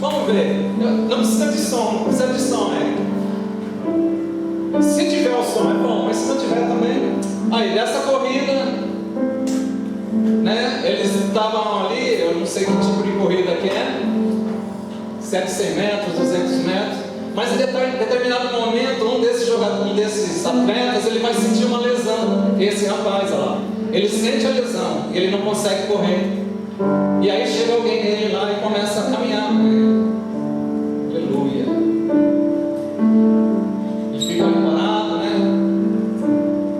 Vamos ver. Não precisa de som, não precisa de som, né? Se tiver o som é bom, mas se não tiver também. Aí, nessa corrida, né? Eles estavam ali, eu não sei que tipo de corrida que é, 100 metros, 200 metros, mas em determinado momento, um desses atletas, ele vai sentir uma lesão. Esse rapaz, olha lá, ele sente a lesão, ele não consegue correr. E aí chega alguém nele lá e começa a caminhar com ele. Aleluia. Ele fica ali parado, né?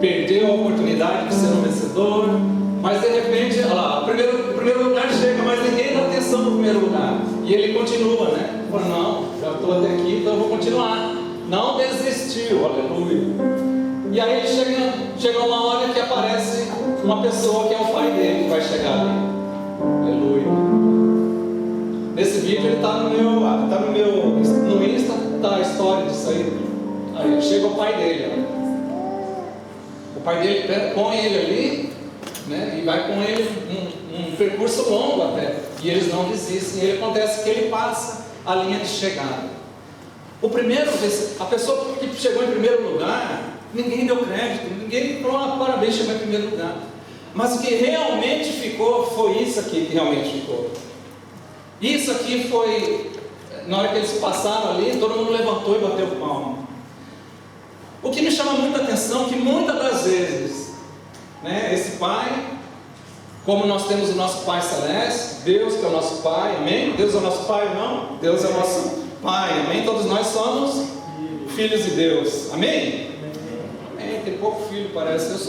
Perdeu a oportunidade de ser um vencedor. Mas de repente, olha lá, o primeiro lugar chega, mas ninguém dá atenção no primeiro lugar. E ele continua, né? Fala, não, já estou até aqui, então eu vou continuar. Não desistiu, aleluia. E aí chega uma hora que aparece uma pessoa que é o pai dele que vai chegar ali. Aleluia. Nesse vídeo ele está no Insta, está a história disso aí. Aí chega o pai dele, ó. O pai dele põe ele ali, né, e vai com ele um percurso longo até, e eles não desistem. E acontece que ele passa a linha de chegada. A pessoa que chegou em primeiro lugar, ninguém deu crédito, ninguém falou parabéns, chegou em primeiro lugar. Mas o que realmente ficou foi isso aqui que realmente ficou. Isso aqui foi, na hora que eles passaram ali, todo mundo levantou e bateu palma. O que me chama muita atenção é que muitas das vezes, né, esse pai, como nós temos o nosso Pai Celeste, Deus que é o nosso Pai, amém? Deus é o nosso Pai, não? Deus é o nosso Pai, amém? Todos nós somos filhos de Deus, amém? Amém, tem pouco filho, parece.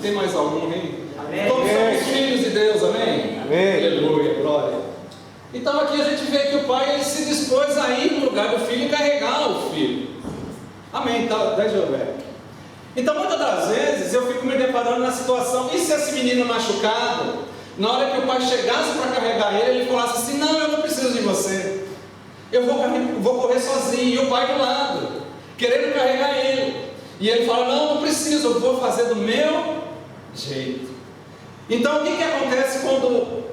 Tem mais algum, amém? Amém. Todos somos filhos de Deus, amém? Amém. Aleluia, glória. Então aqui a gente vê que o pai ele se dispôs a ir no lugar do filho e carregar o filho. Amém, tá, Joel? Então muitas das vezes eu fico me deparando na situação, e se esse menino machucado, na hora que o pai chegasse para carregar ele falasse assim, não, eu não preciso de você, eu vou correr sozinho, e o pai do lado, querendo carregar ele, e ele fala, não preciso, eu vou fazer do meu jeito. Então o que acontece quando,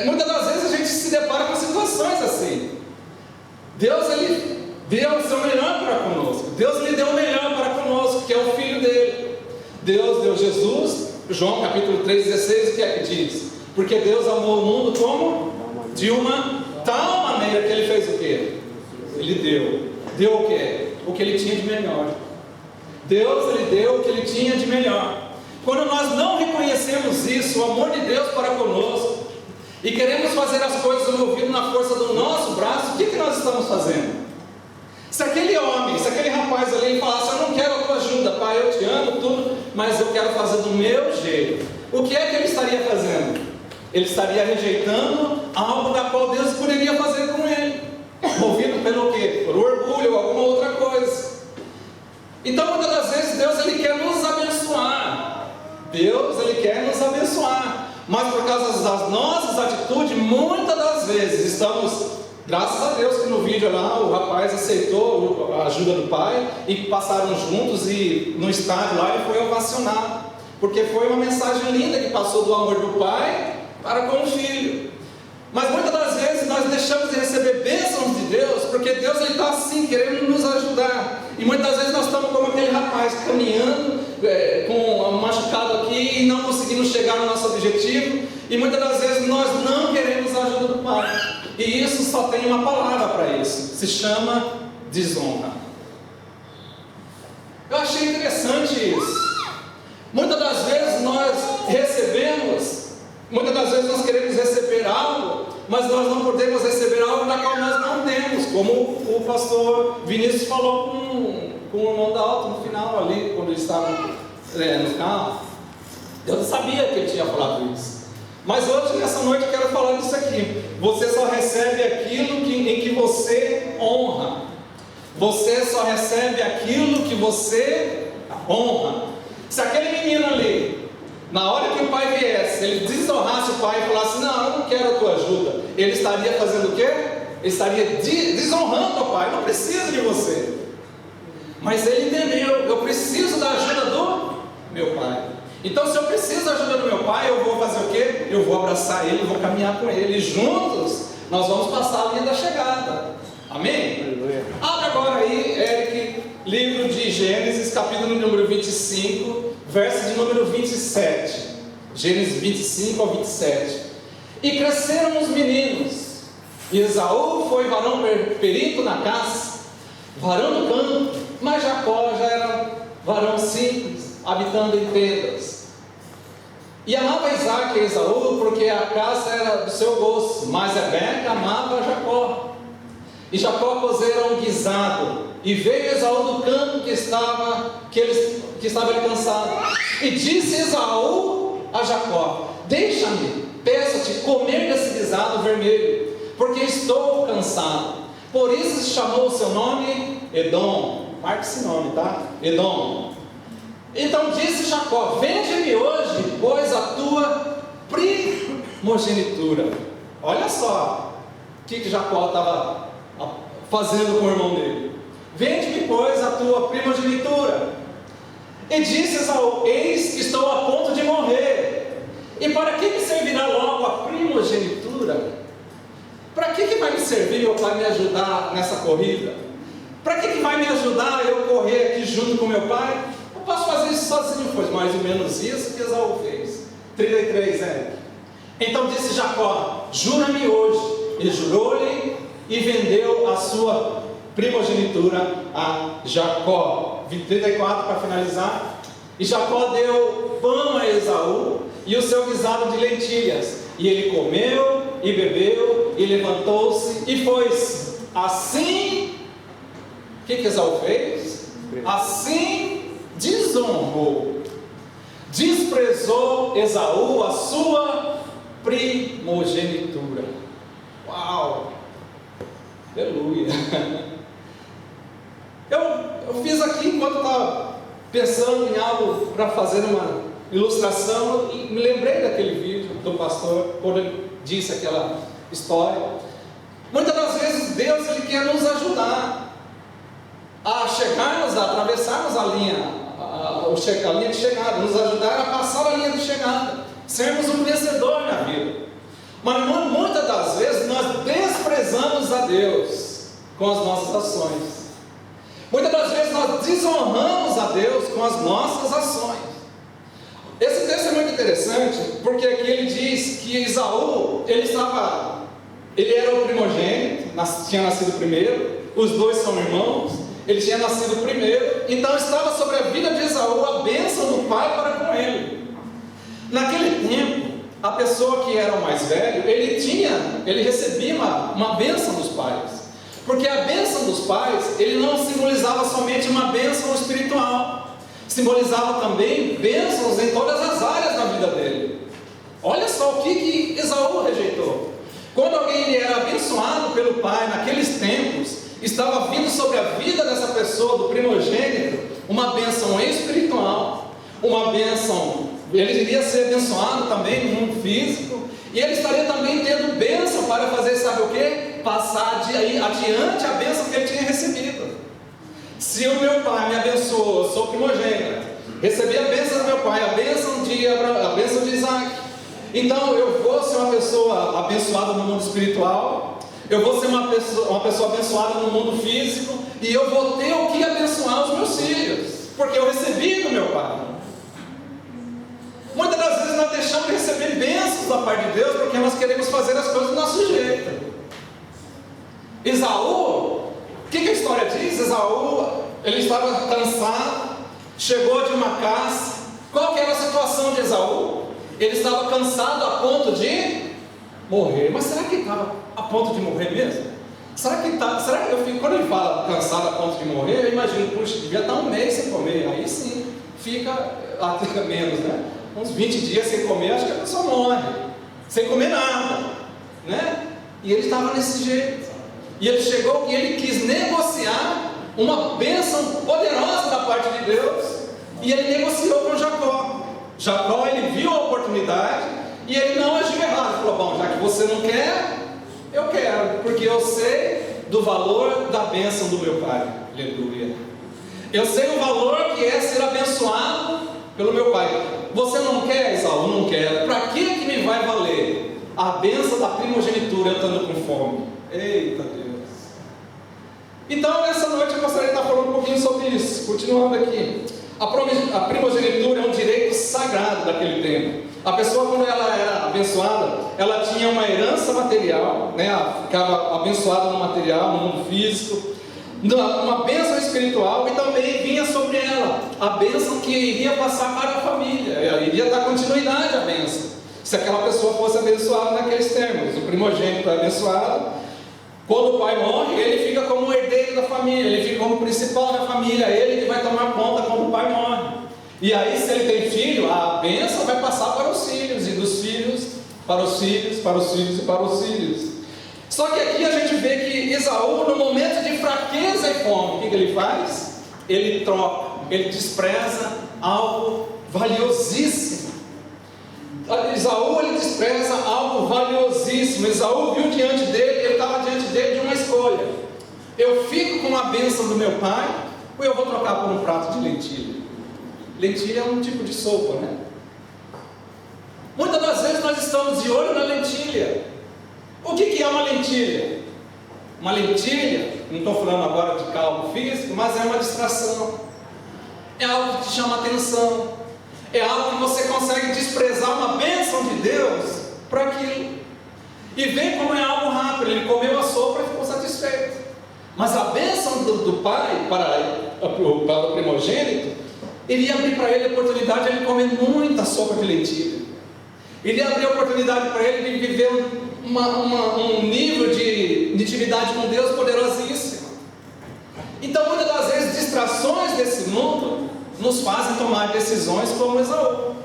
muitas das vezes a gente se depara com situações assim. Deus deu o melhor para conosco. Deus lhe deu o melhor para conosco, que é o Filho dele. Deus deu Jesus, João capítulo 3,16, o que é que diz? Porque Deus amou o mundo como? De uma tal maneira que ele fez o quê? Ele deu o quê? O que ele tinha de melhor. Deus, ele deu o que ele tinha de melhor. Quando nós não reconhecemos isso, o amor de Deus para conosco, e queremos fazer as coisas movido na força do nosso braço, o que nós estamos fazendo? Se aquele homem, se aquele rapaz ali falasse, eu não quero a tua ajuda, pai, eu te amo, tudo, mas eu quero fazer do meu jeito, o que é que ele estaria fazendo? Ele estaria rejeitando algo da qual Deus poderia fazer com ele, movido pelo quê? Por orgulho ou alguma outra coisa. Então muitas das vezes Deus ele quer nos abençoar, mas por causa das nossas atitudes, muitas das vezes estamos... Graças a Deus que no vídeo lá o rapaz aceitou a ajuda do pai e passaram juntos, e no estádio lá ele foi ovacionado, porque foi uma mensagem linda que passou do amor do pai para com o filho. Mas muitas das vezes nós deixamos de receber bênçãos de Deus, porque Deus está assim, querendo nos ajudar, e muitas vezes nós estamos como aquele rapaz, caminhando com um machucado aqui e não conseguindo chegar no nosso objetivo, e muitas das vezes nós não queremos a ajuda do pai. E isso só tem uma palavra para isso, se chama desonra. Eu achei interessante isso. Muitas das vezes nós nós queremos receber algo, mas nós não podemos receber algo da qual nós não temos, como o pastor Vinícius falou com o irmão da alta no final ali, quando ele estava no carro. Eu não sabia que ele tinha falado isso. Mas hoje, nessa noite, eu quero falar disso aqui. Você só recebe aquilo em que você honra. Você só recebe aquilo que você honra. Se aquele menino ali, na hora que o pai viesse, ele desonrasse o pai e falasse, não, eu não quero a tua ajuda, ele estaria fazendo o quê? Ele estaria desonrando o pai, não preciso de você. Mas ele entendeu, eu preciso da ajuda do meu pai. Então, se eu preciso da ajuda do meu pai, eu vou fazer o quê? Eu vou abraçar ele, vou caminhar com ele, e juntos nós vamos passar a linha da chegada. Amém? Aleluia. Abre agora aí, Eric, livro de Gênesis, capítulo número 25, verso de número 27. Gênesis 25 ao 27. E cresceram os meninos, e Esaú foi varão perito na caça, varão do campo, mas Jacó já era varão simples, habitando em tendas. E amava Isaac e Esaú, porque a caça era do seu gosto, mas Rebeca amava Jacó. E Jacó cozera um guisado, e veio Esaú do campo que estava ele cansado. E disse Esaú a Jacó: deixa-me, peço-te, comer desse guisado vermelho, porque estou cansado. Por isso se chamou o seu nome Edom. Marque esse nome, tá? Edom. Então disse Jacó: vende-me hoje, pois, a tua primogenitura. Olha só o que Jacó estava fazendo com o irmão dele. Vende-me, pois, a tua primogenitura. E disse Esaú: eis que estou a ponto de morrer, e para que me servirá logo a primogenitura? Para que vai me servir, meu pai, me ajudar nessa corrida? Para que vai me ajudar eu correr aqui junto com meu pai? Eu posso fazer isso sozinho. Foi mais ou menos isso que Esaú fez. 33, Então disse Jacó: jura-me hoje. E jurou-lhe, e vendeu a sua primogenitura a Jacó. 34 para finalizar. E Jacó deu pão a Esaú e o seu guisado de lentilhas, e ele comeu e bebeu e levantou-se e foi-se. Assim, o que Esaú fez? Assim desonrou, desprezou Esaú a sua primogenitura. Uau! Aleluia! Eu fiz aqui enquanto estava pensando em algo para fazer uma ilustração, e me lembrei daquele vídeo do pastor, quando ele disse aquela história. Muitas das vezes Deus, Ele quer nos ajudar a chegarmos, a atravessarmos a linha de chegada, nos ajudar a passar a linha de chegada, sermos um vencedor na vida. Mas muitas das vezes nós desprezamos a Deus com as nossas ações. Muitas das vezes nós desonramos a Deus com as nossas ações. Esse texto é muito interessante, porque aqui ele diz que Esaú, ele era o primogênito, tinha nascido primeiro, os dois são irmãos, ele tinha nascido primeiro, então estava sobre a vida de Esaú a bênção do pai para com ele. Naquele tempo, a pessoa que era o mais velho, ele recebia uma bênção dos pais. Porque a bênção dos pais, ele não simbolizava somente uma bênção espiritual, simbolizava também bênçãos em todas as áreas da vida dele. Olha só o que Esaú rejeitou. Quando alguém era abençoado pelo pai naqueles tempos, estava vindo sobre a vida dessa pessoa, do primogênito, uma bênção espiritual, uma bênção, ele iria ser abençoado também no mundo físico, e ele estaria também tendo bênção para fazer, sabe o que? Passar adiante a bênção que ele tinha recebido. Se o meu pai me abençoou, eu sou primogênito, recebi a bênção do meu pai, a bênção de Abraão, a bênção de Isaac, então eu vou ser uma pessoa abençoada no mundo espiritual, eu vou ser uma pessoa abençoada no mundo físico, e eu vou ter o que abençoar os meus filhos, porque eu recebi do meu pai. Muitas das vezes nós deixamos de receber bênçãos da parte de Deus, porque nós queremos fazer as coisas do nosso jeito. Esaú, o que a história diz? Esaú, ele estava cansado, chegou de uma caça. Qual que era a situação de Esaú? Ele estava cansado a ponto de morrer. Mas será que ele estava a ponto de morrer mesmo? Quando ele fala cansado a ponto de morrer, eu imagino, puxa, devia estar um mês sem comer. Aí sim, fica até menos, né? Uns 20 dias sem comer, acho que a pessoa morre, sem comer nada, né? E ele estava desse jeito. E ele chegou e ele quis negociar uma bênção poderosa da parte de Deus, e ele negociou com Jacó. Jacó, ele viu a oportunidade e ele não agiu errado. Ele falou: bom, já que você não quer, eu quero, porque eu sei do valor da bênção do meu pai. Aleluia. Eu sei o valor que é ser abençoado pelo meu pai. Você não quer, Esaú? Não quero. Para que me vai valer a bênção da primogenitura eu estando com fome. Eita Deus! Então, nessa noite eu gostaria de estar falando um pouquinho sobre isso. Continuando aqui. A primogenitura é um direito sagrado daquele tempo. A pessoa, quando ela era abençoada, ela tinha uma herança material, né? Ela ficava abençoada no material, no mundo físico, uma bênção espiritual, e também vinha sobre ela a bênção que iria passar para a família. Ela iria dar continuidade à bênção, se aquela pessoa fosse abençoada naqueles termos. O primogênito é abençoado. Quando o pai morre, ele fica como o herdeiro da família, ele fica como o principal da família, ele que vai tomar conta quando o pai morre. E aí, se ele tem filho, a bênção vai passar para os filhos, e dos filhos, para os filhos, para os filhos e para os filhos. Só que aqui a gente vê que Esaú, no momento de fraqueza e fome, o que ele faz? Ele troca, ele despreza algo valiosíssimo. Esaú, ele despreza algo valiosíssimo. Esaú viu diante dele, ele estava diante dele de uma escolha: eu fico com a bênção do meu pai, ou eu vou trocar por um prato de lentilha? Lentilha é um tipo de sopa, né? Muitas das vezes nós estamos de olho na lentilha. O que é uma lentilha? Uma lentilha, não estou falando agora de cálculo físico, mas é uma distração. É algo que te chama a atenção. É algo que você consegue desprezar uma bênção de Deus para aquilo. E vê como é algo rápido. Ele comeu a sopa e ficou satisfeito. Mas a bênção do pai para o primogênito iria abrir para ele a oportunidade de ele comer muita sopa de lentilha. Iria abrir a oportunidade para ele de viver um nível de intimidade com Deus poderosíssimo. Então, muitas das vezes, distrações desse mundo nos fazem tomar decisões como Esaú.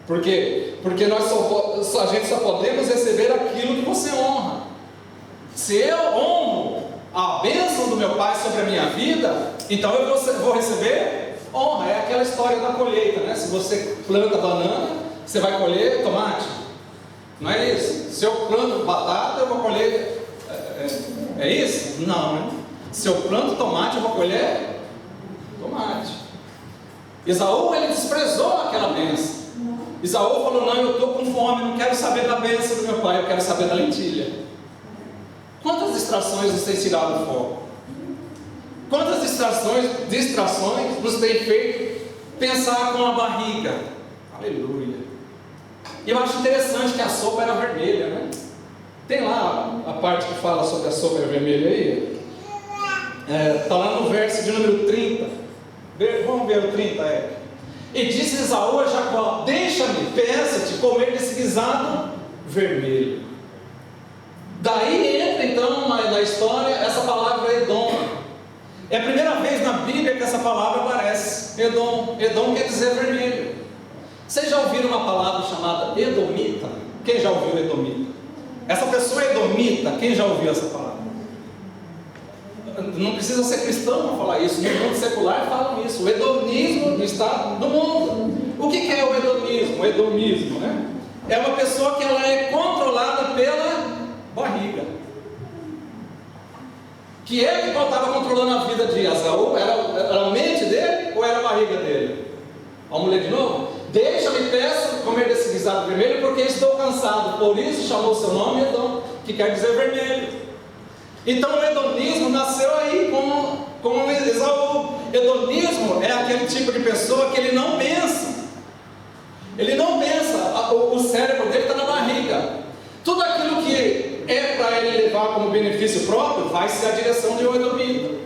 Por quê? Porque a gente só podemos receber aquilo que você honra. Se eu honro a bênção do meu pai sobre a minha vida, então eu vou receber honra. É aquela história da colheita, né? Se você planta banana, você vai colher tomate. Não é isso? Se eu planto batata, eu vou colher... É isso? Não, né? Se eu planto tomate, eu vou colher tomate. Esaú, ele desprezou aquela bênção. Esaú falou: não, eu estou com fome, não quero saber da bênção do meu pai, eu quero saber da lentilha. Quantas distrações nos têm tirado do foco? Quantas distrações nos têm feito pensar com a barriga? Aleluia. E eu acho interessante que a sopa era vermelha, né? Tem lá a parte que fala sobre a sopa vermelha aí. Está lá no verso de número 30. Vamos ver o 30, E disse Esaú a Jacó: deixa-me, peça-te comer desse guisado vermelho. Daí entra então na história essa palavra Edom. É a primeira vez na Bíblia que essa palavra aparece. Edom. Edom quer dizer vermelho. Vocês já ouviram uma palavra chamada edomita? Quem já ouviu edomita? Essa pessoa edomita, quem já ouviu essa palavra? Não precisa ser cristão para falar isso. No mundo secular falam isso. O hedonismo está no mundo. O que é o hedonismo? O hedonismo, né? É uma pessoa que ela é controlada pela barriga. Que é que estava controlando a vida de Esaú? Era a mente dele ou era a barriga dele? Vamos ler de novo? Deixa-me, peço, comer desse guisado vermelho, porque estou cansado. Por isso chamou seu nome Edom, que quer dizer vermelho. Então o hedonismo nasceu aí com Esaú. Hedonismo é aquele tipo de pessoa que ele não pensa. Ele não pensa, o cérebro dele está na barriga. Tudo aquilo que é para ele levar como benefício próprio vai ser a direção de um edomita.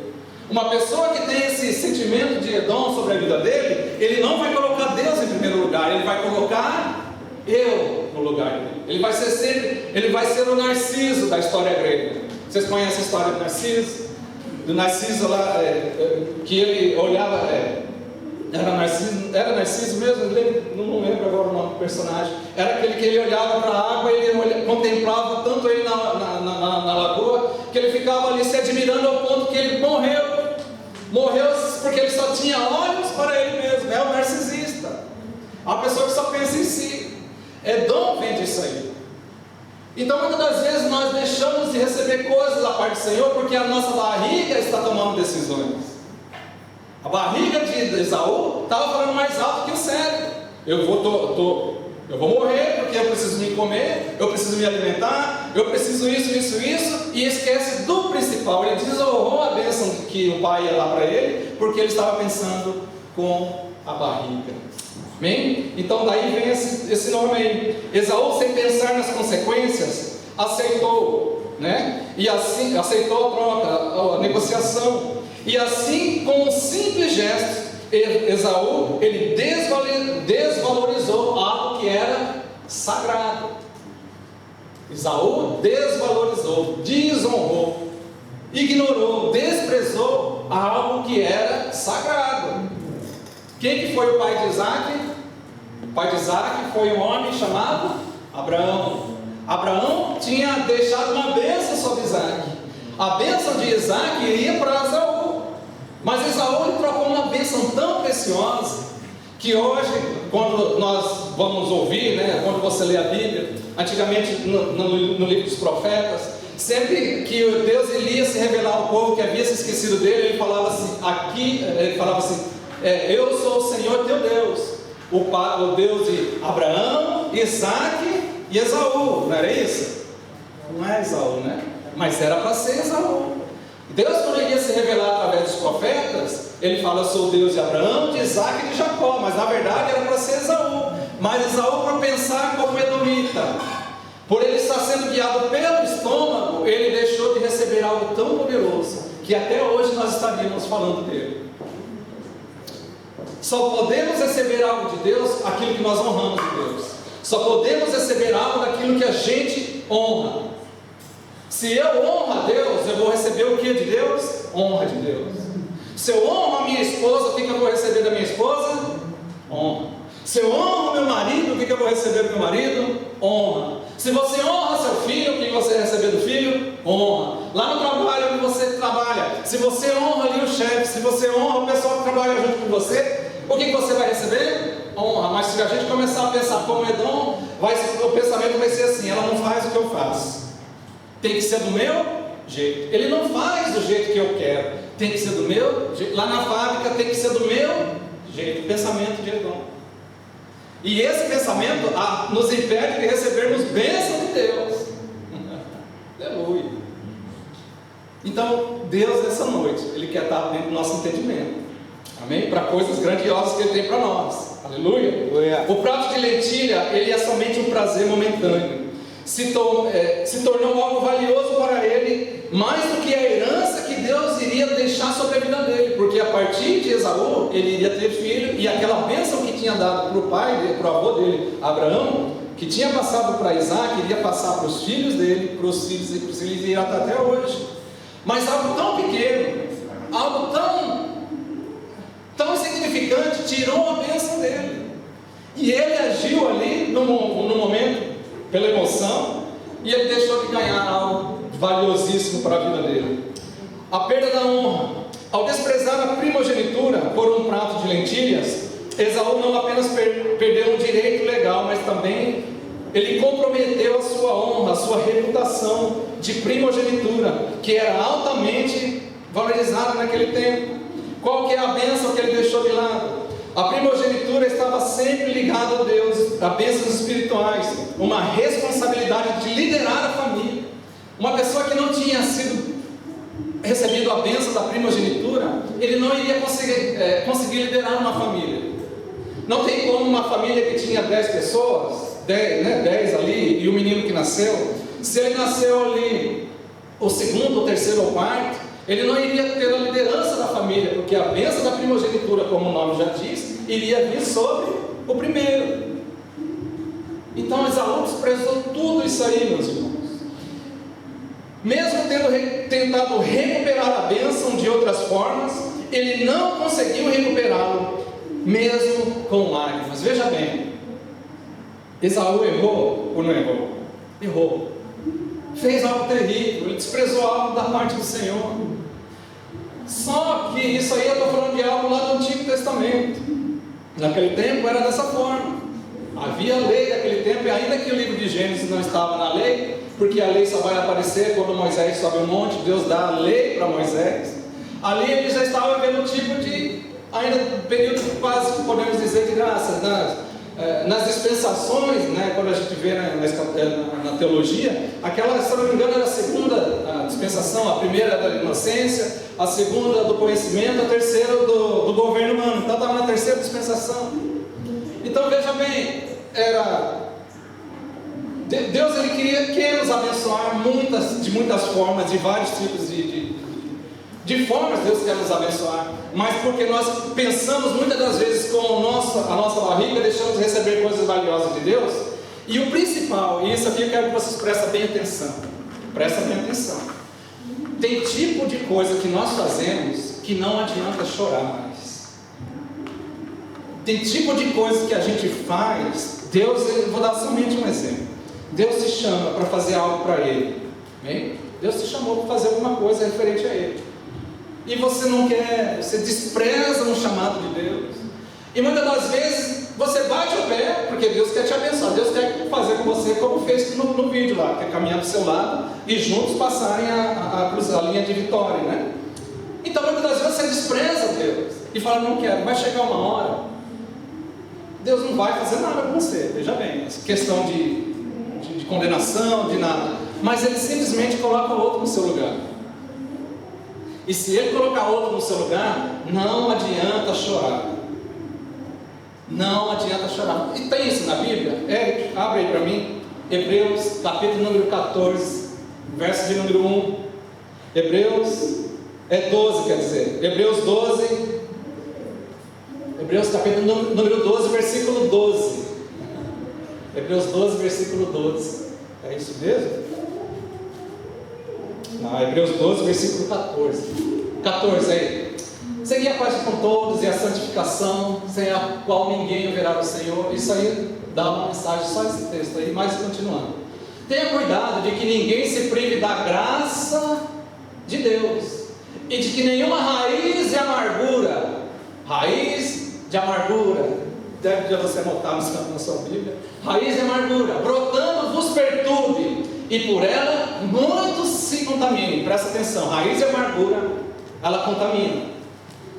Uma pessoa que tem esse sentimento de Edom sobre a vida dele, ele não vai colocar Deus em primeiro lugar, ele vai colocar eu no lugar dele. Ele vai ser o Narciso da história grega. Vocês conhecem a história do Narciso? Do Narciso lá, que ele olhava, era Narciso mesmo? Não lembro agora o nome do personagem. Era aquele que ele olhava para a água e ele contemplava tanto ele na lagoa, que ele ficava ali se admirando ao ponto que ele morreu. Morreu porque ele só tinha olhos para ele mesmo. É o narcisista, a pessoa que só pensa em si. Edom vem disso aí. Então muitas das vezes nós deixamos de receber coisas da parte do Senhor porque a nossa barriga está tomando decisões. A barriga de Esaú estava falando mais alto que o cérebro. Eu Eu vou morrer porque eu preciso me comer, eu preciso me alimentar, eu preciso isso, e esquece do principal. Ele desonrou a bênção que o pai ia dar para ele, porque ele estava pensando com a barriga. Amém? Então daí vem esse nome aí. Esaú, sem pensar nas consequências, aceitou, né? E assim, aceitou a troca, a negociação. E assim, com um simples gesto, Esaú, ele desvalorizou algo que era sagrado. Esaú desvalorizou, desonrou, ignorou, desprezou algo que era sagrado. Quem que foi o pai de Isaac? O pai de Isaac foi um homem chamado Abraão. Abraão tinha deixado uma bênção sobre Isaac. A bênção de Isaac iria para Esaú. Mas Esaú ele trocou uma bênção tão preciosa, que hoje, quando nós vamos ouvir, né, quando você lê a Bíblia, antigamente no livro dos profetas, sempre que Deus ia se revelar ao povo que havia se esquecido dele, ele falava assim, eu sou o Senhor teu Deus, o Deus de Abraão, Isaac e Esaú, não era isso? Não é Esaú, né? Mas era para ser Esaú. Deus, quando ele ia se revelar através dos profetas, ele fala: eu sou o Deus de Abraão, de Isaac e de Jacó. Mas na verdade era para ser Esaú. Mas Esaú, por pensar como edomita, por ele estar sendo guiado pelo estômago, ele deixou de receber algo tão poderoso, que até hoje nós estaríamos falando dele. Só podemos receber algo de Deus aquilo que nós honramos de Deus. Só podemos receber algo daquilo que a gente honra. Se eu honro a Deus, eu vou receber o que de Deus? Honra de Deus. Se eu honro a minha esposa, o que eu vou receber da minha esposa? Honra. Se eu honro meu marido, o que eu vou receber do meu marido? Honra. Se você honra seu filho, o que você vai receber do filho? Honra. Lá no trabalho onde você trabalha, se você honra ali o chefe, se você honra o pessoal que trabalha junto com você, o que você vai receber? Honra. Mas se a gente começar a pensar como Edom, o pensamento vai ser assim: ela não faz o que eu faço. Tem que ser do meu jeito. Ele não faz do jeito que eu quero. Tem que ser do meu jeito. Lá na fábrica tem que ser do meu jeito. Pensamento de Edom. E esse pensamento nos impede de recebermos bênção de Deus. Aleluia. Então, Deus nessa noite, Ele quer estar dentro do nosso entendimento. Amém? Para coisas grandiosas que Ele tem para nós. Aleluia. Aleluia. O prato de lentilha, ele é somente um prazer momentâneo. Se tornou algo valioso para ele, mais do que a herança que Deus iria deixar sobre a vida dele, porque a partir de Esaú, ele iria ter filho, e aquela bênção que tinha dado para o pai dele, para o avô dele, Abraão, que tinha passado para Isaac, iria passar para os filhos dele, para os filhos e para os filhos, e irá até hoje. Mas algo tão pequeno, algo tão insignificante, tirou a bênção dele, e ele agiu ali no momento, pela emoção, e ele deixou de ganhar algo valiosíssimo para a vida dele. A perda da honra. Ao desprezar a primogenitura por um prato de lentilhas, Esaú não apenas perdeu um direito legal, mas também ele comprometeu a sua honra, a sua reputação de primogenitura, que era altamente valorizada naquele tempo. Qual que é a bênção que ele deixou de lado? A primogenitura estava sempre ligada a Deus, a bênçãos espirituais, uma responsabilidade de liderar a família. Uma pessoa que não tinha recebido a bênção da primogenitura, ele não iria conseguir liderar uma família. Não tem como uma família que tinha 10 pessoas, 10 ali, e o menino que nasceu, se ele nasceu ali, o segundo, o terceiro ou quarto, ele não iria ter a liderança da família, porque a bênção da primogenitura, como o nome já diz, iria vir sobre o primeiro. Então Esaú desprezou tudo isso aí, meus irmãos. Mesmo tendo tentado recuperar a bênção de outras formas, ele não conseguiu recuperá-lo, mesmo com lágrimas. Veja bem, Esaú errou ou não errou? Errou. Fez algo terrível, ele desprezou algo da parte do Senhor. Só que isso aí eu estou falando de algo lá do Antigo Testamento. Naquele tempo era dessa forma. Havia lei daquele tempo, e ainda que o livro de Gênesis não estava na lei, porque a lei só vai aparecer quando Moisés sobe o monte, Deus dá a lei para Moisés. Ali ele já estava vivendo um tipo de, ainda período quase, podemos dizer, de graça, né? nas dispensações, né, quando a gente vê na teologia, aquela, se não me engano, era a segunda dispensação, a primeira da inocência, a segunda do conhecimento, a terceira do governo humano. Então estava na terceira dispensação. Então veja bem, Deus ele quer nos abençoar de muitas formas, de vários tipos de formas Deus quer nos abençoar, mas porque nós pensamos muitas das vezes com a nossa barriga, deixamos de receber coisas valiosas de Deus. E o principal, e isso aqui eu quero que vocês prestem bem atenção, tem tipo de coisa que nós fazemos que não adianta chorar mais. Tem tipo de coisa que a gente faz, eu vou dar somente um exemplo. Deus te chama para fazer algo para Ele, bem? Deus te chamou para fazer alguma coisa referente a Ele, e você não quer, você despreza um chamado de Deus, e muitas das vezes você bate o pé, porque Deus quer te abençoar, Deus quer fazer com você como fez no vídeo lá, quer caminhar do seu lado e juntos passarem a cruzar a linha de vitória, né? Então muitas das vezes você despreza Deus e fala, não quero, vai chegar uma hora, Deus não vai fazer nada com você, veja bem, essa questão de condenação, de nada, mas Ele simplesmente coloca outro no seu lugar. E se Ele colocar outro no seu lugar, não adianta chorar. Não adianta chorar. E tem isso na Bíblia? Eric, abre aí para mim. Hebreus, capítulo número 14, verso de número 1. Hebreus, 12 quer dizer. Hebreus capítulo número 12, versículo 12. Hebreus 12, versículo 12. É isso mesmo? Não, Hebreus 12, versículo 14. 14 aí. Segui a paz com todos e a santificação, sem a qual ninguém verá o Senhor. Isso aí dá uma mensagem, só esse texto aí, mas continuando. Tenha cuidado de que ninguém se prive da graça de Deus, e de que nenhuma raiz de amargura, deve você anotar na sua Bíblia, raiz de amargura, brotando vos perturbe, e por ela muitos se contaminem. Presta atenção, raiz de amargura, ela contamina.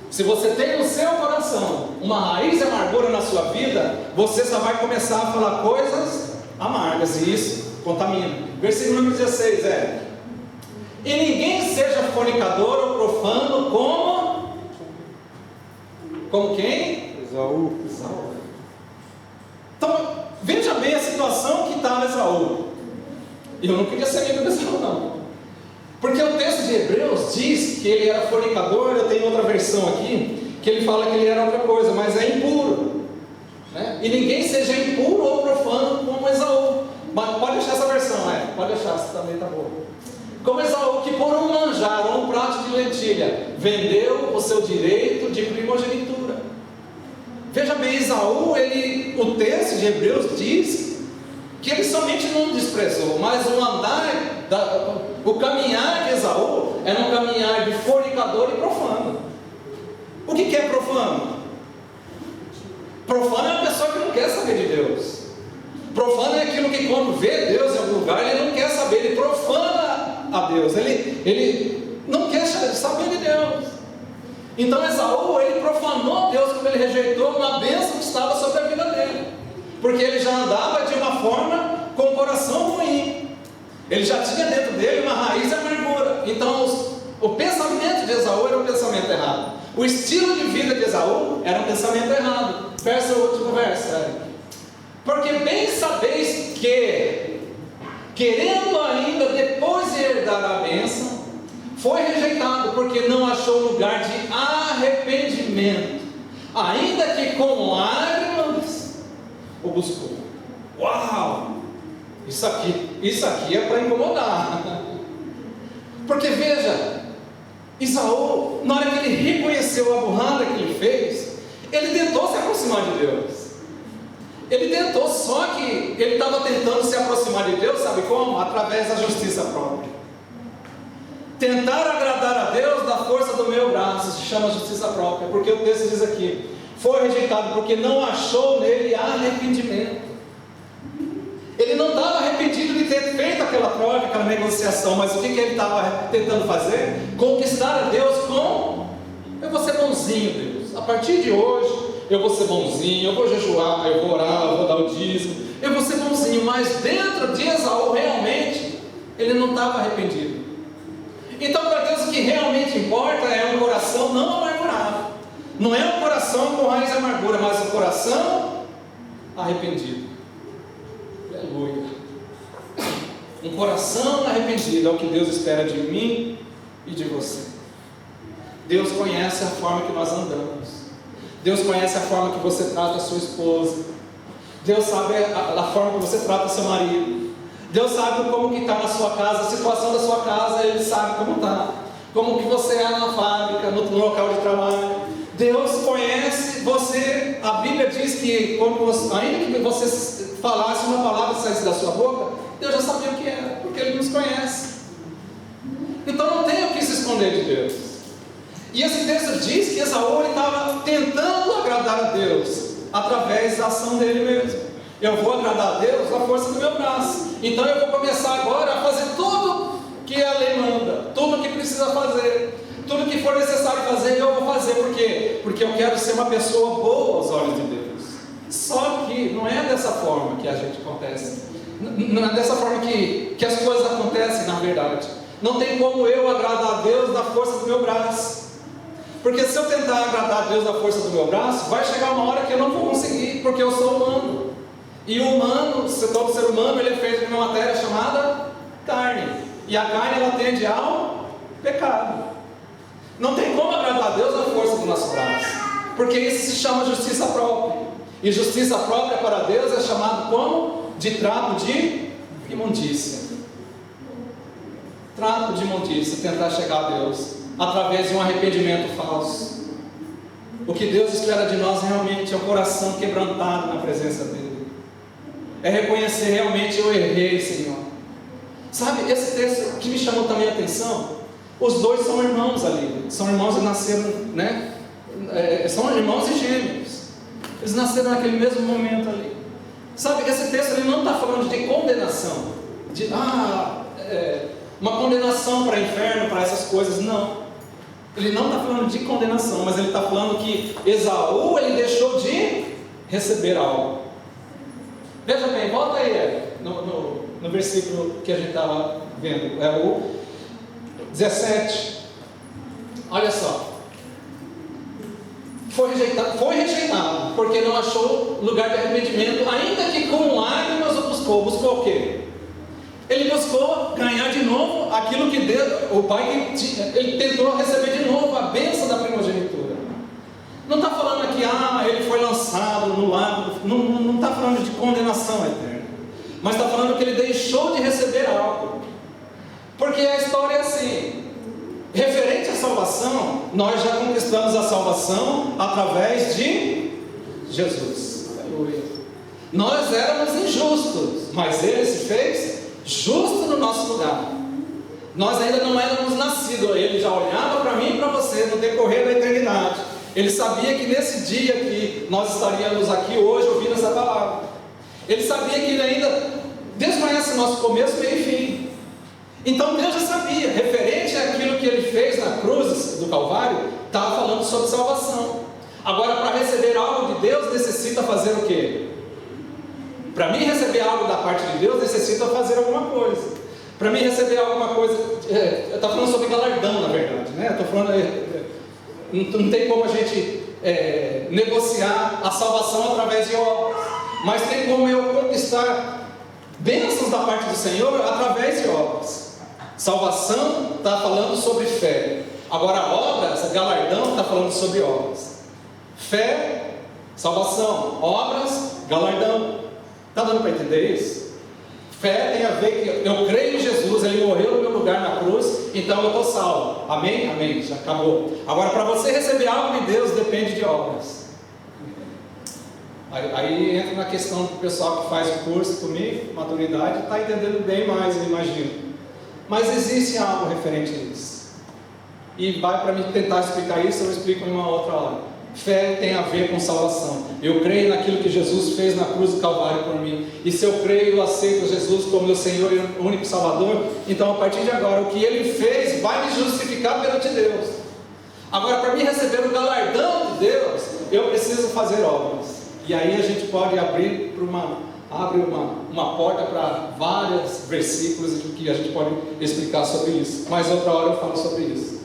Se você tem no seu coração uma raiz de amargura na sua vida, você só vai começar a falar coisas amargas, e isso contamina. Versículo número 16 e ninguém seja fornicador ou profano como quem? Esaú. Então, veja bem a situação que estava Esaú. E eu não queria ser amigo de Esaú, não. Porque o texto de Hebreus diz que ele era fornicador. Eu tenho outra versão aqui, que ele fala que ele era outra coisa, mas é impuro, né? E ninguém seja impuro ou profano como Esaú. Mas pode deixar essa versão, pode deixar, essa também está boa. Como Esaú, que por um manjar ou um prato de lentilha, vendeu o seu direito de primogenitura. Veja bem, Esaú, o texto de Hebreus diz que ele somente não desprezou, mas o caminhar de Esaú era um caminhar de fornicador e profano. O que é profano? Profano é uma pessoa que não quer saber de Deus. Profano é aquilo que, quando vê Deus em algum lugar, ele não quer saber, ele profana a Deus, ele não quer saber de Deus. Então Esaú, ele profanou Deus quando ele rejeitou uma bênção que estava sobre a vida dele, porque ele já andava de uma forma com o coração ruim, ele já tinha dentro dele uma raiz de amargura. Então o pensamento de Esaú era um pensamento errado, o estilo de vida de Esaú era um pensamento errado. Verso, o último verso, porque bem sabeis que, querendo ainda depois de herdar a bênção, foi rejeitado, porque não achou lugar de arrependimento, ainda que com lágrimas o buscou. Uau! Isso aqui é para incomodar. Porque veja, Esaú, na hora que ele reconheceu a burrada que ele fez, ele tentou se aproximar de Deus. Ele tentou, só que ele estava tentando se aproximar de Deus, sabe como? Através da justiça própria. Tentar agradar a Deus da força do meu braço se chama justiça própria, porque o texto diz aqui: foi rejeitado porque não achou nele arrependimento. Ele não estava arrependido de ter feito aquela troca, aquela negociação, mas o que ele estava tentando fazer? Conquistar a Deus com: eu vou ser bonzinho, Deus, a partir de hoje eu vou ser bonzinho, eu vou jejuar, eu vou orar, eu vou dar o dízimo, eu vou ser bonzinho. Mas dentro de Esaú, realmente, ele não estava arrependido. Então, para Deus, o que realmente importa é um coração não amargurado. Não é um coração com raiz de amargura, mas um coração arrependido. Aleluia. Um coração arrependido é o que Deus espera de mim e de você. Deus conhece a forma que nós andamos. Deus conhece a forma que você trata a sua esposa. Deus sabe a forma que você trata o seu marido. Deus sabe como que está na sua casa, a situação da sua casa, Ele sabe como está. Como que você é na fábrica, no local de trabalho. Deus conhece você. A Bíblia diz que ainda que você falasse uma palavra e saísse da sua boca, Deus já sabia o que era, porque Ele nos conhece. Então não tem o que se esconder de Deus. E esse texto diz que Esaú estava tentando agradar a Deus através da ação dele mesmo. Eu vou agradar a Deus com a força do meu braço. Então eu vou começar agora a fazer tudo que a lei manda, tudo que precisa fazer, tudo que for necessário fazer, eu vou fazer. Por quê? Porque eu quero ser uma pessoa boa aos olhos de Deus. Só que não é dessa forma que a gente acontece. Não é dessa forma que as coisas acontecem, na verdade. Não tem como eu agradar a Deus da força do meu braço. Porque se eu tentar agradar a Deus da força do meu braço, vai chegar uma hora que eu não vou conseguir, porque eu sou humano. E o humano, todo ser humano, ele é feito de uma matéria chamada carne. E a carne, ela tende ao pecado. Não tem como agradar a Deus da força do nosso braço, porque isso se chama justiça própria. E justiça própria para Deus é chamado como? De trapo de imundícia. Trapo de imundícia, tentar chegar a Deus através de um arrependimento falso. O que Deus espera de nós realmente é um coração quebrantado na presença dEle. É reconhecer realmente: eu errei, Senhor. Sabe, esse texto que me chamou também a atenção, os dois são irmãos ali. São irmãos e nasceram, né? São irmãos e gêmeos. Eles nasceram naquele mesmo momento ali. Sabe, esse texto ele não está falando de condenação, de uma condenação para o inferno, para essas coisas, não. Ele não está falando de condenação, mas ele está falando que Esaú, ele deixou de receber algo. Veja bem, volta aí no versículo que a gente estava vendo, é o 17. Olha só. Foi rejeitado, porque não achou lugar de arrependimento, ainda que com lágrimas o buscou. Buscou o quê? Ele buscou ganhar de novo aquilo que Deus, o pai que tinha. Ele tentou receber de novo a bênção da primogenitura. Não está falando aqui, ele foi lançado no lago. Não está falando de condenação eterna, mas está falando que ele deixou de receber algo. Porque a história é assim. Referente à salvação, nós já conquistamos a salvação através de Jesus. Aleluia. Nós éramos injustos, mas Ele se fez justo no nosso lugar. Nós ainda não éramos nascidos. Ele já olhava para mim e para você no decorrer da eternidade. Ele sabia que nesse dia que nós estaríamos aqui hoje ouvindo essa palavra. Ele sabia que Deus conhece o nosso começo, meio e fim. Então Deus já sabia, referente àquilo que Ele fez na cruz do Calvário, estava falando sobre salvação. Agora, para receber algo de Deus, necessita fazer o quê? Para mim receber algo da parte de Deus, necessita fazer alguma coisa. Para mim receber alguma coisa, eu estou falando sobre galardão, na verdade, né? Estou falando, não tem como a gente negociar a salvação através de obras, mas tem como eu conquistar bênçãos da parte do Senhor através de obras. Salvação está falando sobre fé. Agora obras, galardão, está falando sobre obras. Fé, salvação. Obras, galardão. Está dando para entender isso? Fé tem a ver que eu creio em Jesus, Ele morreu no meu lugar na cruz, então eu estou salvo. Amém? Amém, já acabou. Agora, para você receber algo de Deus, depende de obras. Aí entra na questão do pessoal que faz o curso comigo, maturidade, está entendendo bem mais, eu imagino. Mas existe algo referente a isso. E vai para mim tentar explicar isso, eu explico em uma outra hora. Fé tem a ver com salvação. Eu creio naquilo que Jesus fez na cruz do Calvário por mim. E se eu creio, eu aceito Jesus como meu Senhor e único Salvador. Então, a partir de agora, o que Ele fez vai me justificar perante Deus. Agora, para mim receber o galardão de Deus, eu preciso fazer obras. E aí a gente pode abrir uma porta para vários versículos que a gente pode explicar sobre isso. Mas outra hora eu falo sobre isso.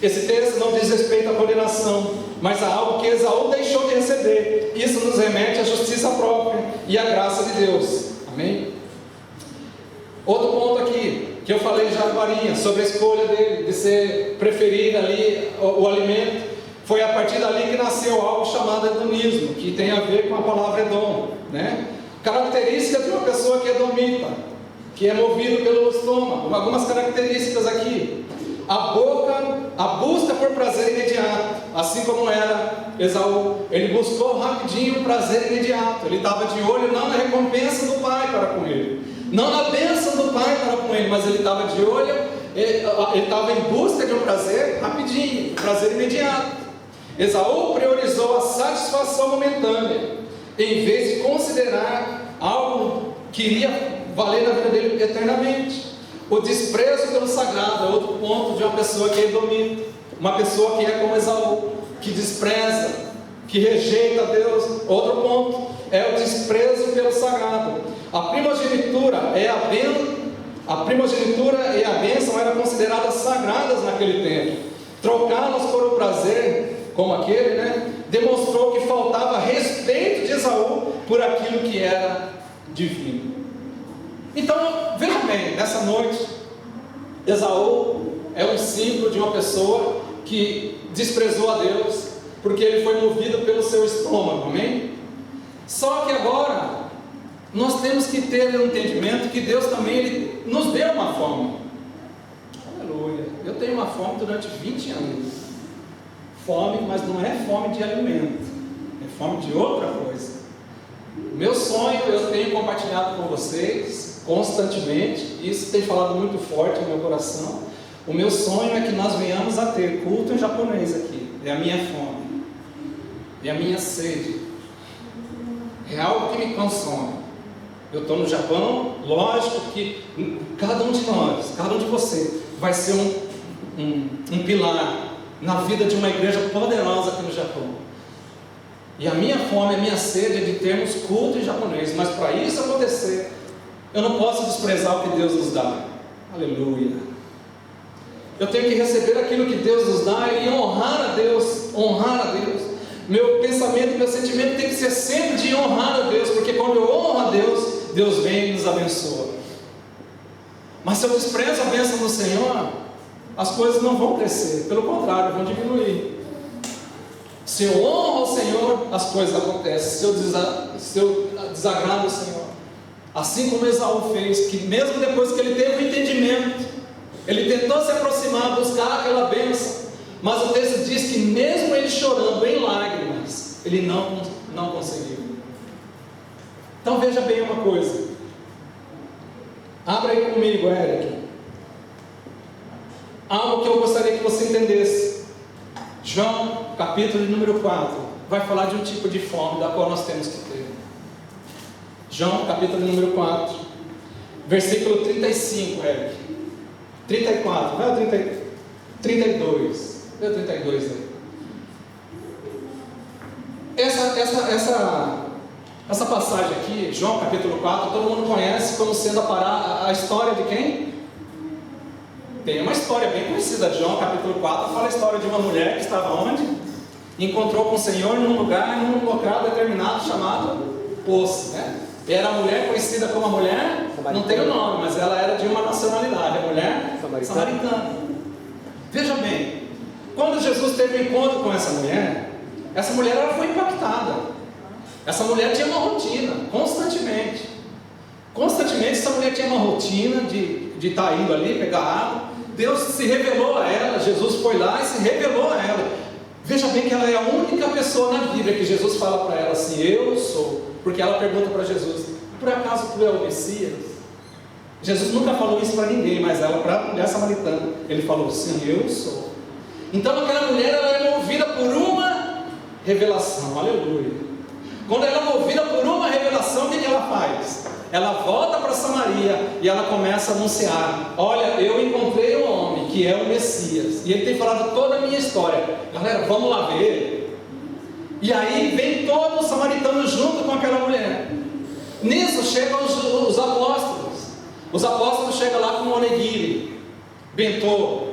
Esse texto não diz respeito à condenação, mas a algo que Esaú deixou de receber. Isso nos remete à justiça própria e à graça de Deus. Amém? Outro ponto aqui, que eu falei já agora, sobre a escolha dele, de ser preferir ali o alimento, foi a partir dali que nasceu algo chamado hedonismo, que tem a ver com a palavra Edom, né? Característica de uma pessoa que é edomita, que é movido pelo estômago. Algumas características aqui: a busca por prazer imediato, assim como era Esaú. Ele buscou rapidinho o prazer imediato. Ele estava de olho não na recompensa do pai para com ele, não na bênção do pai para com ele, mas ele estava de olho, ele estava em busca de um prazer rapidinho, prazer imediato. Esaú priorizou a satisfação momentânea, em vez de considerar algo que iria valer na vida dele eternamente. O desprezo pelo sagrado é outro ponto de uma pessoa que é edomita, uma pessoa que é como Esaú, que despreza, que rejeita Deus. Outro ponto é o desprezo pelo sagrado. A primogenitura e a bênção eram consideradas sagradas naquele tempo. Trocá-las por um prazer como aquele, demonstrou que faltava respeito de Esaú por aquilo que era divino. Então, veja bem, nessa noite, Esaú é um símbolo de uma pessoa que desprezou a Deus, porque ele foi movido pelo seu estômago, amém? Só que agora, nós temos que ter o entendimento que Deus também ele nos deu uma fome. Aleluia! Eu tenho uma fome durante 20 anos. Fome, mas não é fome de alimento, é fome de outra coisa. O meu sonho, eu tenho compartilhado com vocês constantemente, isso tem falado muito forte no meu coração. O meu sonho é que nós venhamos a ter culto em japonês aqui. É a minha fome, é a minha sede, é algo que me consome. Eu estou no Japão, lógico que cada um de nós, cada um de vocês vai ser um pilar na vida de uma igreja poderosa aqui no Japão. E a minha fome, a minha sede é de termos culto em japonês. Mas para isso acontecer, eu não posso desprezar o que Deus nos dá. Aleluia. Eu tenho que receber aquilo que Deus nos dá e honrar a Deus. Honrar a Deus. Meu pensamento, meu sentimento tem que ser sempre de honrar a Deus, porque quando eu honro a Deus, Deus vem e nos abençoa. Mas se eu desprezo a bênção do Senhor, as coisas não vão crescer, pelo contrário, vão diminuir. Se eu honro ao Senhor, as coisas acontecem. Se eu desagrado o Senhor, assim como Esaú fez, que mesmo depois que ele teve o entendimento, ele tentou se aproximar, buscar aquela bênção, mas o texto diz que mesmo ele chorando em lágrimas, ele não conseguiu. Então veja bem uma coisa, abra aí comigo, Eric, algo que eu gostaria que você entendesse. João, capítulo número 4, vai falar de um tipo de fome da qual nós temos que ter. João, capítulo número 4, versículo 35, Eric. 34, vai ao 32. Vai ao 32 aí. Essa passagem aqui, João capítulo 4, todo mundo conhece como sendo a história de quem? Tem uma história bem conhecida de João capítulo 4, fala a história de uma mulher que estava onde? Encontrou com o Senhor num local determinado chamado Poço, Era a mulher conhecida como a mulher, não tem o nome, mas ela era de uma nacionalidade, a mulher samaritana. Veja bem, quando Jesus teve um encontro com essa mulher ela foi impactada. Essa mulher tinha uma rotina, constantemente essa mulher tinha uma rotina de estar indo ali, pegar água. Deus se revelou a ela, Jesus foi lá e se revelou a ela. Veja bem que ela é a única pessoa na Bíblia que Jesus fala para ela assim, eu sou. Porque ela pergunta para Jesus, por acaso tu é o Messias? Jesus nunca falou isso para ninguém, mas ela, para a mulher samaritana, ele falou, sim, eu sou. Então aquela mulher, ela é movida por uma revelação, aleluia. Quando ela é movida por uma revelação, o que ela faz? Ela volta para Samaria e ela começa a anunciar, olha, eu encontrei um homem que é o Messias, e ele tem falado toda a minha história. Galera, vamos lá ver ele. E aí vem todos os samaritanos junto com aquela mulher. Nisso chegam os apóstolos. Os apóstolos chegam lá com um onigiri, bentô,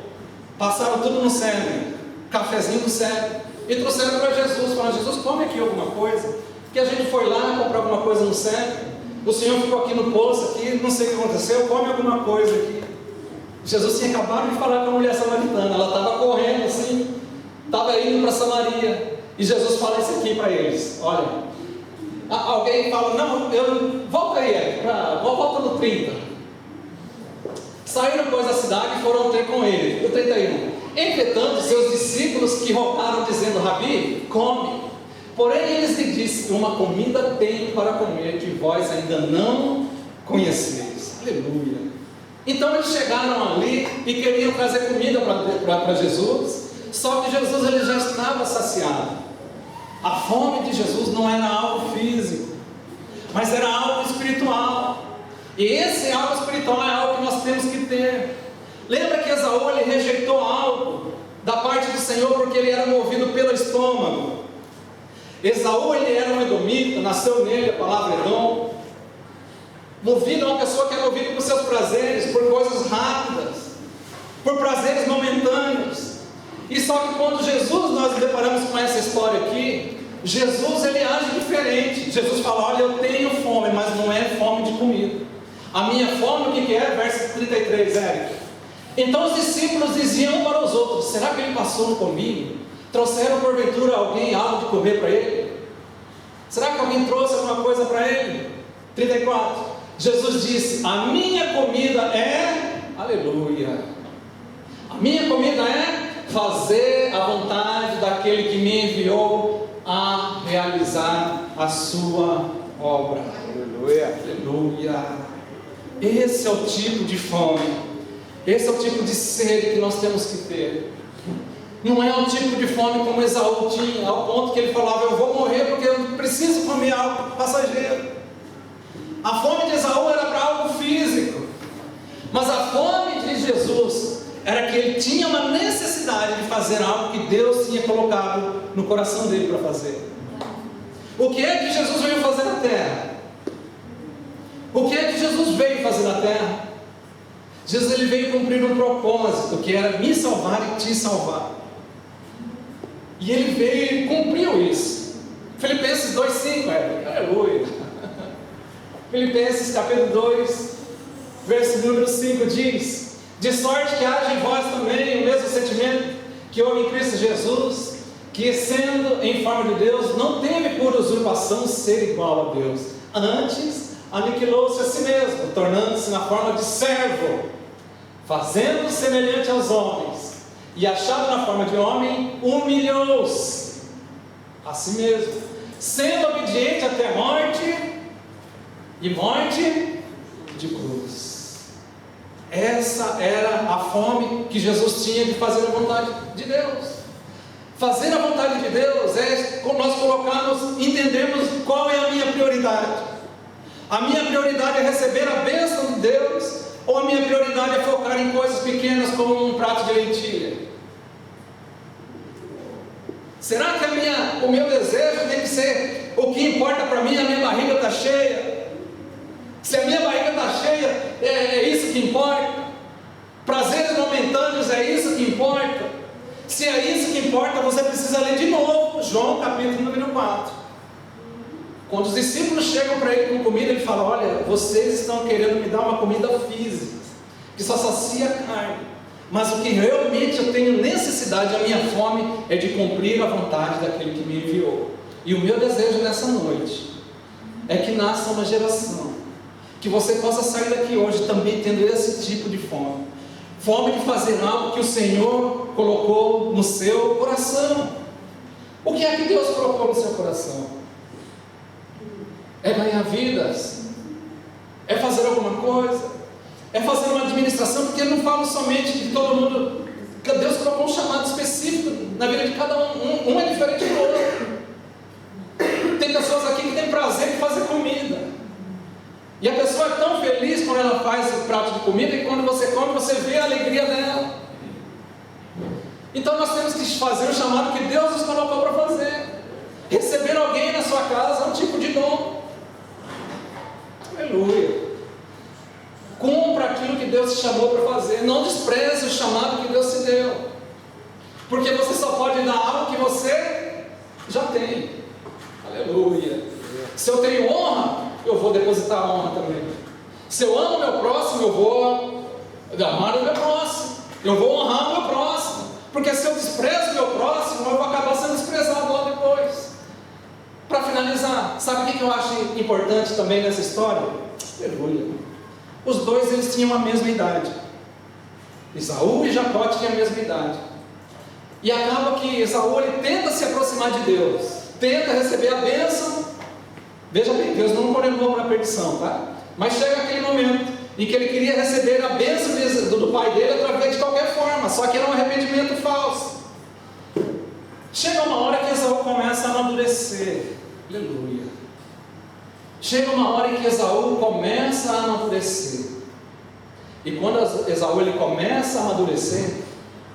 passaram tudo no cerne, cafezinho no cerne, e trouxeram para Jesus. Falaram: Jesus, come aqui alguma coisa, que a gente foi lá comprar alguma coisa no cerne, o Senhor ficou aqui no poço, aqui, não sei o que aconteceu, come alguma coisa aqui. Jesus tinha acabado de falar com a mulher samaritana, ela estava correndo assim, estava indo para Samaria, e Jesus fala isso aqui para eles: olha, alguém fala: não, volta aí, volta no 30. Saíram depois da cidade e foram ter com ele. O 31. Entretanto, seus discípulos que rogaram, dizendo: Rabi, come. Porém eles lhe disseram: uma comida tenho para comer, que vós ainda não conheceis. Aleluia. Então eles chegaram ali e queriam trazer comida para Jesus, só que Jesus ele já estava saciado. A fome de Jesus não era algo físico, mas era algo espiritual. E esse algo espiritual é algo que nós temos que ter. Lembra que Esaú ele rejeitou algo da parte do Senhor porque ele era movido pelo estômago. Esaú ele era um edomita, nasceu nele a palavra Edom. Movido a uma pessoa que é movida por seus prazeres, por coisas rápidas, por prazeres momentâneos. E só que quando Jesus, nós nos deparamos com essa história aqui, Jesus ele age diferente. Jesus fala: olha, eu tenho fome, mas não é fome de comida. A minha fome, o que é? Verso 33, Eric. Então os discípulos diziam um para os outros: será que ele passou no cominho? Trouxeram porventura alguém algo de comer para ele? Será que alguém trouxe alguma coisa para ele? 34. Jesus disse: a minha comida é, aleluia, a minha comida é fazer a vontade daquele que me enviou a realizar a sua obra. Aleluia, aleluia. Esse é o tipo de fome, esse é o tipo de sede que nós temos que ter. Não é o tipo de fome como Esaú tinha, ao ponto que ele falava: eu vou morrer porque eu preciso comer algo passageiro. A fome de Esaú era para algo físico, mas a fome de Jesus era que ele tinha uma necessidade de fazer algo que Deus tinha colocado no coração dele para fazer. O que é que Jesus veio fazer na terra? O que é que Jesus veio fazer na terra? Jesus ele veio cumprir um propósito, que era me salvar e te salvar. E ele veio e cumpriu isso. Filipenses 2,5, aleluia. Filipenses capítulo 2, verso número 5 diz: de sorte que haja em vós também o mesmo sentimento que houve em Cristo Jesus, que sendo em forma de Deus, não teve por usurpação ser igual a Deus, antes aniquilou-se a si mesmo, tornando-se na forma de servo, fazendo semelhante aos homens, e achado na forma de homem, humilhou-se a si mesmo, sendo obediente até a morte, e morte de cruz. Essa era a fome que Jesus tinha de fazer a vontade de Deus. Fazer a vontade de Deus é como nós colocamos, entendemos qual é a minha prioridade. A minha prioridade é receber a bênção de Deus, ou a minha prioridade é focar em coisas pequenas como um prato de lentilha? Será que o meu desejo tem que ser o que importa para mim? A minha barriga está cheia? Se a minha barriga está cheia, é isso que importa? Prazeres momentâneos, é isso que importa? Se é isso que importa, você precisa ler de novo João capítulo número 4. Quando os discípulos chegam para ele com comida, ele fala: olha, vocês estão querendo me dar uma comida física, que só sacia a carne, mas o que realmente eu tenho necessidade, a minha fome, é de cumprir a vontade daquele que me enviou. E o meu desejo nessa noite é que nasça uma geração, que você possa sair daqui hoje também tendo esse tipo de fome. Fome de fazer algo que o Senhor colocou no seu coração. O que é que Deus colocou no seu coração? É ganhar vidas? É fazer alguma coisa? É fazer uma administração? Porque eu não falo somente de todo mundo. Deus colocou um chamado específico na vida de cada um. Um é diferente do outro. Tem pessoas aqui que têm prazer em fazer comida. E a pessoa é tão feliz quando ela faz o prato de comida, e quando você come, você vê a alegria dela. Então nós temos que fazer o chamado que Deus nos colocou para fazer. Receber alguém na sua casa é um tipo de dom. Aleluia. Cumpra aquilo que Deus te chamou para fazer. Não despreze o chamado que Deus te deu. Porque você só pode dar algo que você já tem. Aleluia. Se eu tenho honra, eu vou depositar a honra também. Se eu amo o meu próximo, eu vou amar o meu próximo. Eu vou honrar o meu próximo. Porque se eu desprezo o meu próximo, eu vou acabar sendo desprezado lá depois. Para finalizar, sabe o que eu acho importante também nessa história? Aleluia. Os dois, eles tinham a mesma idade. Esaú e Jacó tinham a mesma idade. E acaba que Esaú, ele tenta se aproximar de Deus, tenta receber a bênção. Veja bem, Deus não o condenou para a perdição, tá? Mas chega aquele momento em que ele queria receber a bênção do pai dele através de qualquer forma, só que era um arrependimento falso. Chega uma hora que Esaú começa a amadurecer. Aleluia. Chega uma hora em que Esaú começa a amadurecer. E quando Esaú ele começa a amadurecer,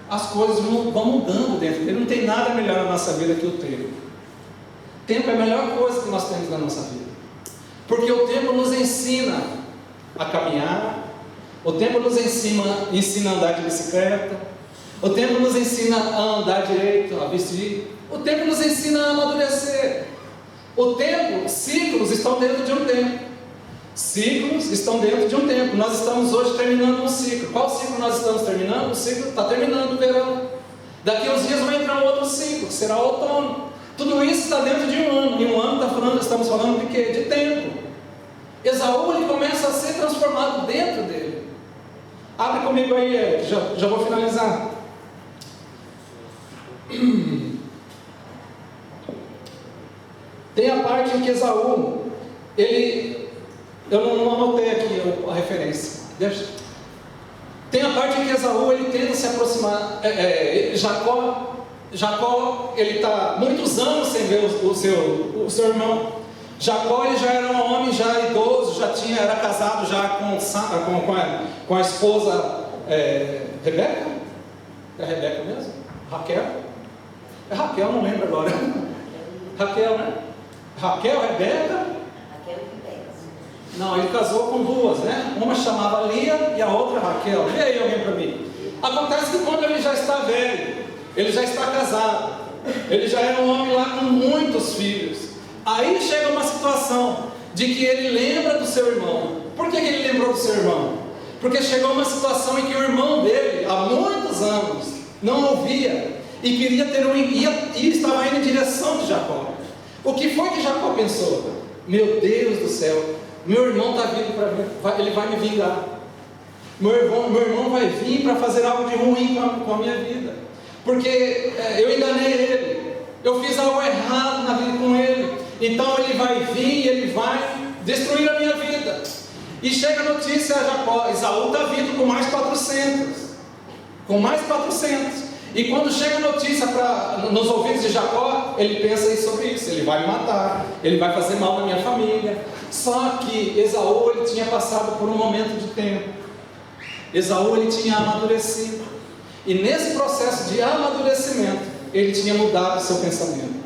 as coisas vão mudando dentro dele. Não tem nada melhor na nossa vida que o tempo. O tempo é a melhor coisa que nós temos na nossa vida. Porque o tempo nos ensina a caminhar. O tempo nos ensina a andar de bicicleta. O tempo nos ensina a andar direito, a vestir. O tempo nos ensina a amadurecer. O tempo, ciclos estão dentro de um tempo. Ciclos estão dentro de um tempo. Nós estamos hoje terminando um ciclo. Qual ciclo nós estamos terminando? O ciclo está terminando o verão. Daqui a uns dias vai entrar um outro ciclo, que será o outono. Tudo isso está dentro de um ano. E um ano estamos falando de quê? De tempo. Esaú, ele começa a ser transformado dentro dele. Abre comigo aí, Eric, já vou finalizar. Tem a parte em que Esaú, eu não anotei aqui a referência. Tem a parte em que Esaú, ele tenta se aproximar. Jacó, ele está muitos anos sem ver o seu irmão. Jacó, ele já era um homem já idoso, era casado já com a esposa Rebeca? É Rebeca mesmo? Raquel? É Raquel, não lembro agora. Raquel, né? Raquel, Rebeca? Raquel e Rebeca. Não, ele casou com duas, né? Uma chamava Lia e a outra Raquel. Lê aí alguém para mim. Acontece que quando ele já está velho, ele já está casado, ele já era um homem lá com muitos filhos. Aí chega uma situação de que ele lembra do seu irmão. Por que ele lembrou do seu irmão? Porque chegou uma situação em que o irmão dele, há muitos anos, não ouvia e queria e estava indo em direção de Jacó. O que foi que Jacó pensou? Meu Deus do céu, meu irmão está vindo para mim, ele vai me vingar. Meu irmão vai vir para fazer algo de ruim com a minha vida, porque eu enganei ele, eu fiz algo errado na vida com ele, então ele vai vir e ele vai destruir a minha vida. E chega a notícia a Jacó: Esaú está vindo com mais 400. E quando chega a notícia nos ouvidos de Jacó, ele pensa sobre isso: ele vai me matar, ele vai fazer mal na minha família. Só que Esaú, ele tinha passado por um momento de tempo. Esaú, ele tinha amadurecido. E nesse processo de amadurecimento, ele tinha mudado o seu pensamento.